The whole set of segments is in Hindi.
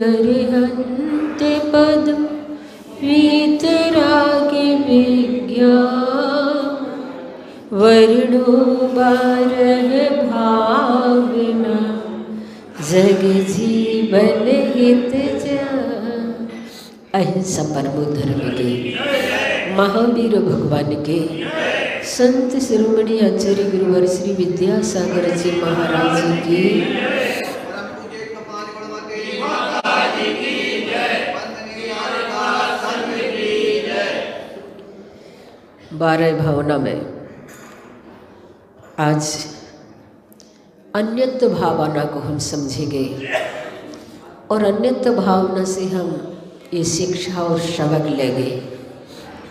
अरिहन्ते पद वीतरागे विज्ञा वर्णो बारह भावना जग जीवन हित जा। अहिंसा परमो धर्म के महावीर भगवान के संत शिरोमणि आचार्य गुरुवर श्री विद्यासागर जी महाराज की 12 भावना में आज अन्यत्व भावना को हम समझेंगे और अन्यत्व भावना से हम ये शिक्षा और सबक लेंगे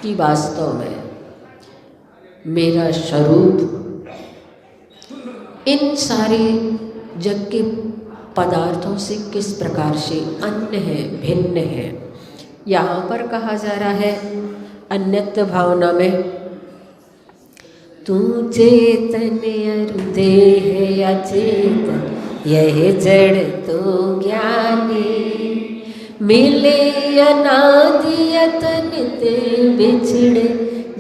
कि वास्तव में मेरा स्वरूप इन सारे जग के पदार्थों से किस प्रकार से अन्य है, भिन्न है। यहाँ पर कहा जा रहा है अन्यत्व भावना में, तू चेतन अरु देह अचेतन यह जड़ तो ज्ञानी मिले अनादि अतनित बिछड़े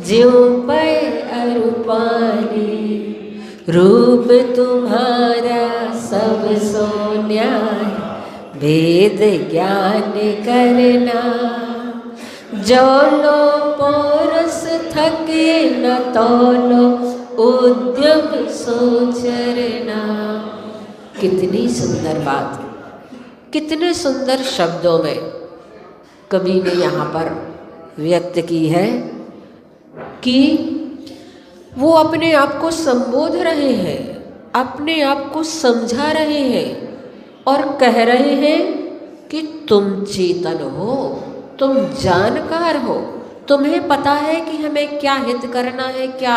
ज्यों पे अरु पानी रूप तुम्हारा सब सो न्याय वेद ज्ञान करना जो लो पोरस थके न तोलो उद्यम सोचरना। कितनी सुंदर बात, कितने सुंदर शब्दों में कवि ने यहाँ पर व्यक्त की है कि वो अपने आप को संबोध रहे हैं, अपने आप को समझा रहे हैं और कह रहे हैं कि तुम चेतन हो, तुम जानकार हो, तुम्हें पता है कि हमें क्या हित करना है, क्या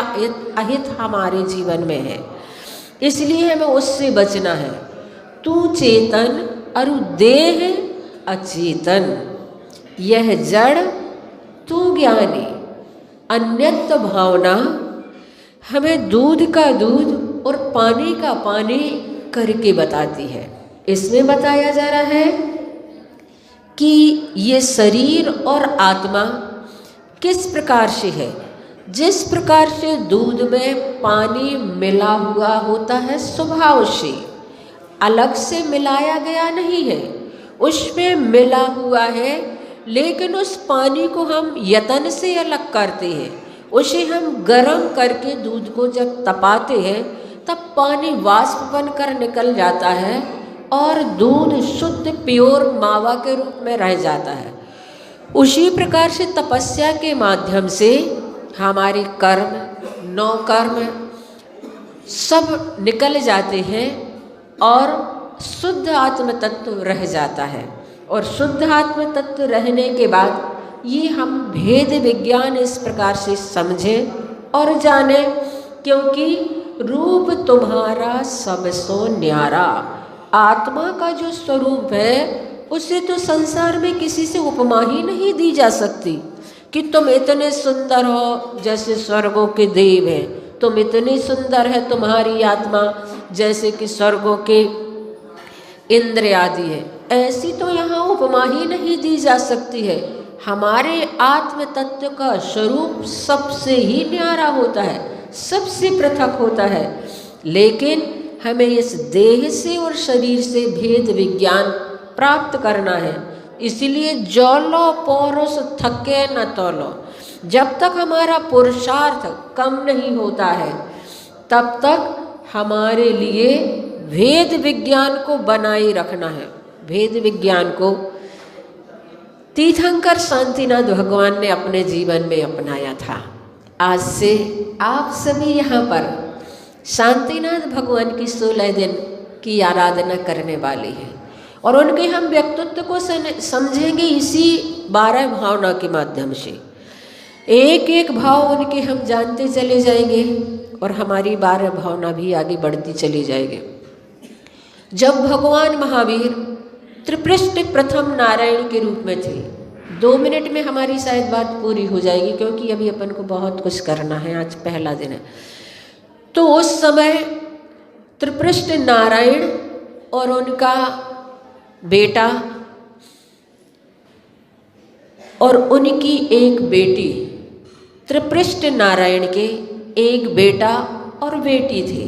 अहित हमारे जीवन में है, इसलिए हमें उससे बचना है। तू चेतन अरु देह अचेतन यह जड़ तू ज्ञानी। अन्यत्व भावना हमें दूध का दूध और पानी का पानी करके बताती है। इसमें बताया जा रहा है कि ये शरीर और आत्मा किस प्रकार से है। जिस प्रकार से दूध में पानी मिला हुआ होता है स्वभाव से, अलग से मिलाया गया नहीं है, उसमें मिला हुआ है, लेकिन उस पानी को हम यतन से अलग करते हैं। उसे हम गर्म करके दूध को जब तपाते हैं तब पानी वाष्प बनकर निकल जाता है और दूध शुद्ध प्योर मावा के रूप में रह जाता है। उसी प्रकार से तपस्या के माध्यम से हमारे कर्म, नौ कर्म सब निकल जाते हैं और शुद्ध आत्म तत्व रह जाता है। और शुद्ध आत्म तत्व रहने के बाद ये हम भेद विज्ञान इस प्रकार से समझें और जाने, क्योंकि रूप तुम्हारा सबसो न्यारा। आत्मा का जो स्वरूप है उसे तो संसार में किसी से उपमा ही नहीं दी जा सकती कि तुम इतने सुंदर हो जैसे स्वर्गों के देव हैं, तुम इतनी सुंदर है तुम्हारी आत्मा जैसे कि स्वर्गों के इंद्र आदि है। ऐसी तो यहाँ उपमा ही नहीं दी जा सकती है। हमारे आत्म तत्व का स्वरूप सबसे ही न्यारा होता है, सबसे पृथक होता है, लेकिन हमें इस देह से और शरीर से भेद विज्ञान प्राप्त करना है। इसलिए जौलो पौरुष थके न तौलो। जब तक हमारा पुरुषार्थ कम नहीं होता है तब तक हमारे लिए भेद विज्ञान को बनाए रखना है। भेद विज्ञान को तीर्थंकर शांतिनाथ भगवान ने अपने जीवन में अपनाया था। आज से आप सभी यहाँ पर शांतिनाथ भगवान की 16 दिन की आराधना करने वाले हैं और उनके हम व्यक्तित्व को समझेंगे इसी 12 भावना के माध्यम से। एक एक भाव उनके हम जानते चले जाएंगे और हमारी 12 भावना भी आगे बढ़ती चली जाएगी। जब भगवान महावीर त्रिपृष्ठ प्रथम नारायण के रूप में थे, 2 मिनट में हमारी शायद बात पूरी हो जाएगी क्योंकि अभी अपन को बहुत कुछ करना है, आज पहला दिन है। तो उस समय त्रिपृष्ठ नारायण और उनका बेटा और उनकी एक बेटी, त्रिपृष्ठ नारायण के एक बेटा और बेटी थी।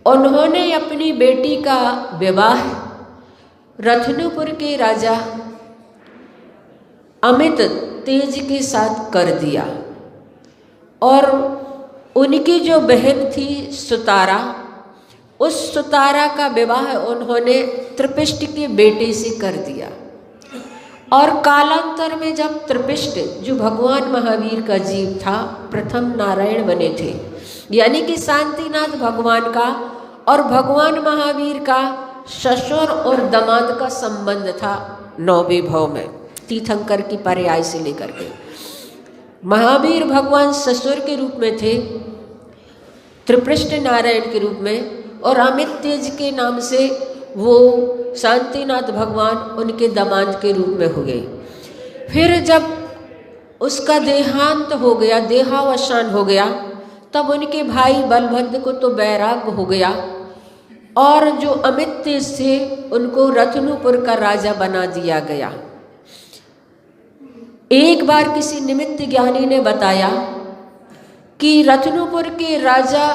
उन्होंने अपनी बेटी का विवाह रत्नपुर के राजा अमित तेज के साथ कर दिया और उनकी जो बहन थी सुतारा, उस सुतारा का विवाह उन्होंने त्रिपृष्ठ के बेटे से कर दिया। और कालांतर में जब त्रिपृष्ठ जो भगवान महावीर का जीव था, प्रथम नारायण बने थे, यानी कि शांतिनाथ भगवान का और भगवान महावीर का ससुर और दामाद का संबंध था 9वें भाव में, तीर्थंकर की पर्याय से लेकर के। महावीर भगवान ससुर के रूप में थे, त्रिपृष्ठ नारायण के रूप में, और अमित तेज के नाम से वो शांतिनाथ भगवान उनके दामाद के रूप में हो गए। फिर जब उसका देहांत हो गया, देहावसान हो गया, तब उनके भाई बलभद्र को तो वैराग्य हो गया और जो अमित तेज थे उनको रत्नपुर का राजा बना दिया गया। एक बार किसी निमित्त ज्ञानी ने बताया कि रत्नपुर के राजा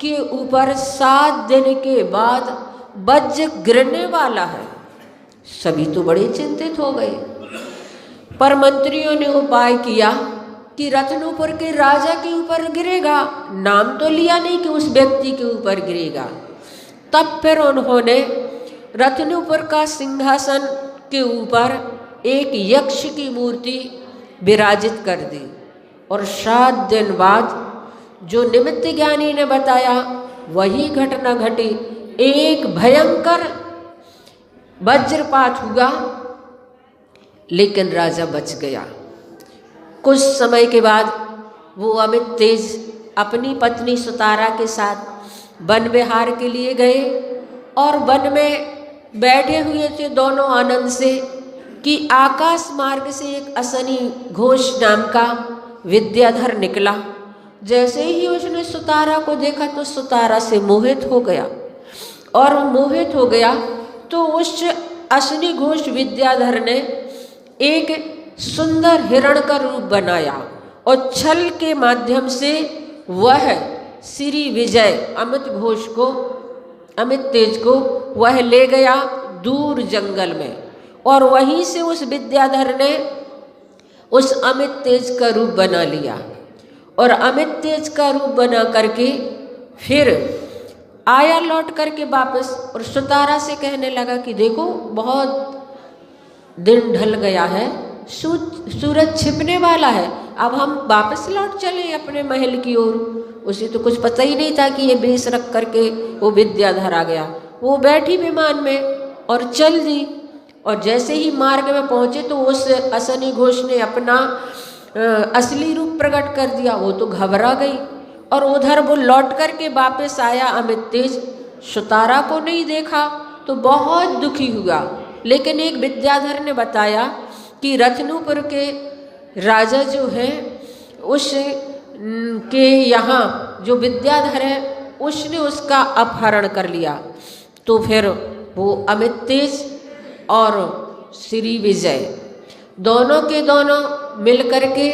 के ऊपर 7 दिन के बाद वज्र गिरने वाला है। सभी तो बड़े चिंतित हो गए, पर मंत्रियों ने उपाय किया कि रत्नपुर के राजा के ऊपर गिरेगा, नाम तो लिया नहीं कि उस व्यक्ति के ऊपर गिरेगा। तब फिर उन्होंने रत्नपुर का सिंहासन के ऊपर एक यक्ष की मूर्ति विराजित कर दी और 7 दिन बाद जो निमित्त ज्ञानी ने बताया वही घटना घटी। एक भयंकर वज्रपात हुआ, लेकिन राजा बच गया। कुछ समय के बाद वो अमित तेज अपनी पत्नी सुतारा के साथ वन विहार के लिए गए और वन में बैठे हुए थे दोनों आनंद से कि आकाश मार्ग से एक असनी घोष नाम का विद्याधर निकला। जैसे ही उसने सुतारा को देखा तो सुतारा से मोहित हो गया और मोहित हो गया तो उस असनी घोष विद्याधर ने एक सुंदर हिरण का रूप बनाया और छल के माध्यम से वह श्री विजय अमित तेज को वह ले गया दूर जंगल में और वहीं से उस विद्याधर ने उस अमित तेज का रूप बना लिया और अमित तेज का रूप बना करके फिर आया लौट करके वापस और सुतारा से कहने लगा कि देखो बहुत दिन ढल गया है, सूरज छिपने वाला है, अब हम वापस लौट चले अपने महल की ओर। उसे तो कुछ पता ही नहीं था कि ये बेस रख करके वो विद्याधर आ गया। वो बैठी विमान में और चल दी और जैसे ही मार्ग में पहुंचे तो उस असनी घोष ने अपना असली रूप प्रकट कर दिया। वो तो घबरा गई और उधर वो लौट करके वापस आया अमित तेज, सुतारा को नहीं देखा तो बहुत दुखी हुआ। लेकिन एक विद्याधर ने बताया कि रत्नपुर के राजा जो है उस के यहाँ जो विद्याधर है उसने उसका अपहरण कर लिया। तो फिर वो अमित तेज और श्री विजय दोनों के दोनों मिल करके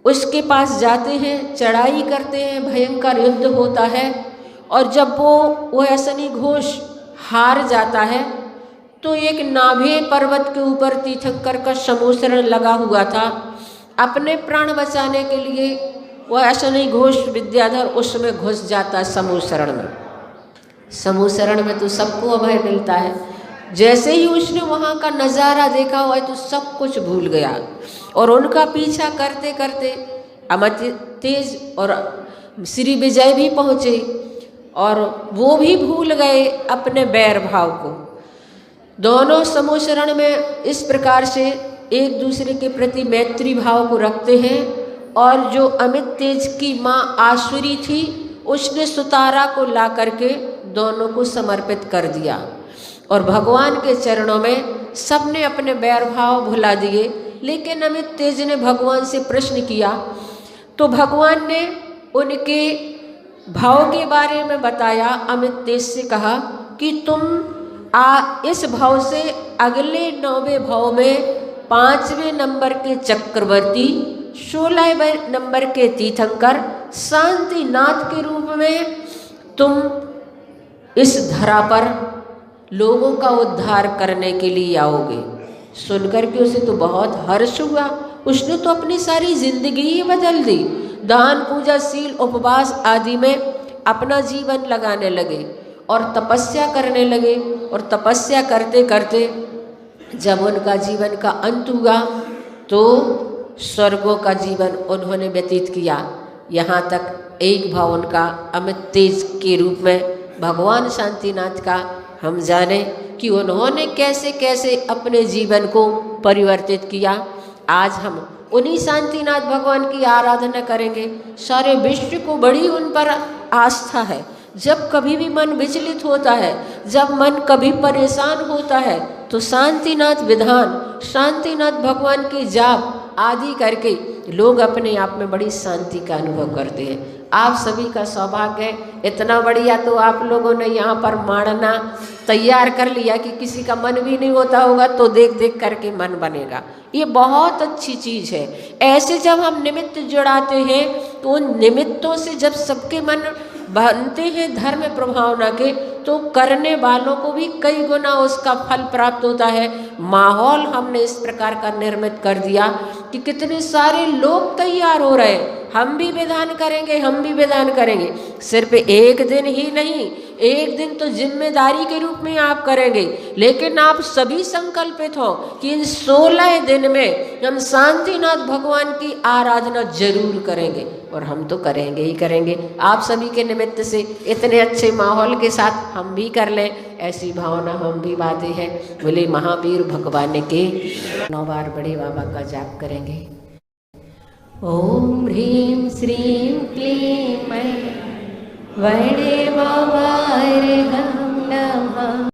उसके पास जाते हैं, चढ़ाई करते हैं, भयंकर युद्ध होता है और जब वो असनी घोष हार जाता है तो एक नाभे पर्वत के ऊपर तीर्थंकर का समूसरण लगा हुआ था। अपने प्राण बचाने के लिए वह असनी घोष विद्याधर उसमें घुस जाता समूसरण में। समूसरण में तो सबको अभय मिलता है। जैसे ही उसने वहाँ का नज़ारा देखा हुआ तो सब कुछ भूल गया और उनका पीछा करते करते अमित तेज और श्री विजय भी पहुँचे और वो भी भूल गए अपने बैर भाव को। दोनों समूसरण में इस प्रकार से एक दूसरे के प्रति मैत्री भाव को रखते हैं और जो अमित तेज की माँ आसुरी थी उसने सुतारा को ला करके दोनों को समर्पित कर दिया और भगवान के चरणों में सबने अपने बैर भाव भुला दिए। लेकिन अमित तेज ने भगवान से प्रश्न किया तो भगवान ने उनके भाव के बारे में बताया। अमित तेज से कहा कि तुम इस भाव से अगले 9वें भाव में 5वें नंबर के चक्रवर्ती, 16वें नंबर के तीर्थंकर, शांतिनाथ के रूप में तुम इस धरा पर लोगों का उद्धार करने के लिए आओगे। सुनकर के उसे तो बहुत हर्ष हुआ। उसने तो अपनी सारी जिंदगी ही बदल दी। दान, पूजा, शील, उपवास आदि में अपना जीवन लगाने लगे और तपस्या करने लगे। और तपस्या करते करते जब उनका जीवन का अंत हुआ तो स्वर्गों का जीवन उन्होंने व्यतीत किया। यहाँ तक एक भाव उनका अमित तेज के रूप में भगवान शांतिनाथ का हम जाने कि उन्होंने कैसे कैसे अपने जीवन को परिवर्तित किया। आज हम उन्हीं शांतिनाथ भगवान की आराधना करेंगे। सारे विश्व को बड़ी उन पर आस्था है। जब कभी भी मन विचलित होता है, जब मन कभी परेशान होता है, तो शांतिनाथ विधान, शांतिनाथ भगवान के जाप आदि करके लोग अपने आप में बड़ी शांति का अनुभव करते हैं। आप सभी का सौभाग्य है, इतना बढ़िया तो आप लोगों ने यहाँ पर माणना तैयार कर लिया कि किसी का मन भी नहीं होता होगा तो देख देख करके मन बनेगा। ये बहुत अच्छी चीज़ है। ऐसे जब हम निमित्त जुड़ाते हैं तो उन निमित्तों से जब सबके मन बनते हैं धर्म प्रभावना के, तो करने वालों को भी कई गुना उसका फल प्राप्त होता है। माहौल हमने इस प्रकार का निर्मित कर दिया कि कितने सारे लोग तैयार हो रहे हैं। हम भी विधान करेंगे, हम भी विधान करेंगे। सिर्फ एक दिन ही नहीं, एक दिन तो जिम्मेदारी के रूप में आप करेंगे, लेकिन आप सभी संकल्पित हो कि इन 16 दिन में हम शांतिनाथ भगवान की आराधना जरूर करेंगे। और हम तो करेंगे ही करेंगे। आप सभी के निमित्त से इतने अच्छे माहौल के साथ हम भी कर लें, ऐसी भावना हम भी बातें हैं। बोले महावीर भगवान के 9 बार बड़े बाबा का जाप करेंगे। ओम ह्रीं श्रीं क्लीं मैं बड़े बाबा रे हम नमः।